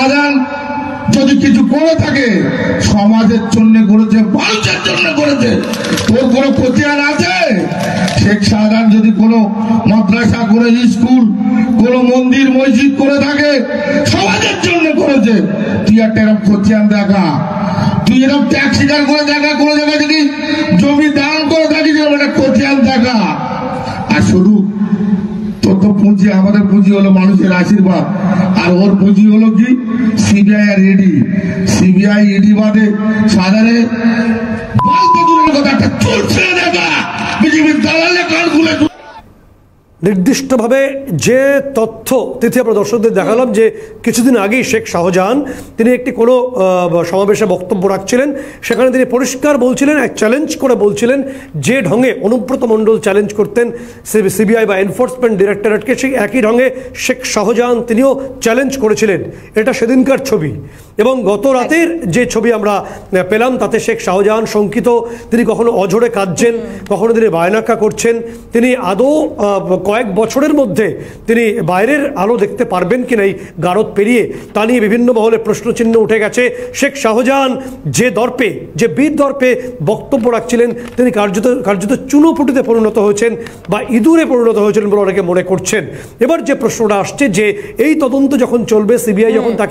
শাহজাহান যদি কিছু করে থাকে সমাজের জন্য করেছে, মানুষের জন্য করেছে। তোর কোনো প্রতিহার আছে? শেখ শাহজাহান যদি কোনো মাদ্রাসা করে, স্কুল, কোনো মন্দির মসজিদ করে থাকে সমাজের জন্য করেছে। তুই একটা এরকম প্রতিহার দেখা, তুই এরকম ট্যাক্স শিকার করে দেখা, কোনো জায়গায় যদি জমি দান করে থাকিস একটা প্রতিহার দেখা। আর শুধু তোর তো পুঁজি, আমাদের পুঁজি হলো মানুষের আশীর্বাদ, আর ওর পুঁজি হলো কি CBI R E D. CBI ED বাদে সাধারণে ফালতু দূরের কথা একটা চলছে দেখা বিজেপির দালালে কান খুলে। নির্দিষ্টভাবে যে তথ্য তিথি আমরা দর্শকদের দেখালাম যে কিছুদিন আগেই শেখ শাহজাহান তিনি একটি কোনো সমাবেশে বক্তব্য রাখছিলেন, সেখানে তিনি পরিষ্কার বলছিলেন, এক চ্যালেঞ্জ করে বলছিলেন যে ঢঙে অনুব্রত মণ্ডল চ্যালেঞ্জ করতেন সিবিআই বা এনফোর্সমেন্ট ডিরেক্টরেটকে, সেই একই ঢঙে শেখ শাহজাহান তিনিও চ্যালেঞ্জ করেছিলেন। এটা সেদিনকার ছবি। এবং গত রাতের যে ছবি আমরা পেলাম তাতে শেখ শাহজাহান শঙ্কিত, তিনি কখনো অঝরে কাঁদছেন, কখনো তিনি বায়নাক্কা করছেন। তিনি আদৌ কয়েক বছরের মধ্যে তিনি বাইরের আলো দেখতে পারবেন কিনা এই গারদ পেরিয়ে, তা নিয়ে বিভিন্ন মহলে প্রশ্নচিহ্ন উঠে গেছে। শেখ শাহজাহান যে দর্পে, যে বীর দর্পে বক্তব্য রাখছিলেন, তিনি কার্যত চুনোপুটিতে পরিণত হয়েছেন বা ইঁদুরে পরিণত হয়েছিলেন বলে অনেকে মনে করছেন। এবার যে প্রশ্নটা আসছে যে এই তদন্ত যখন চলবে, সিবিআই যখন তাকে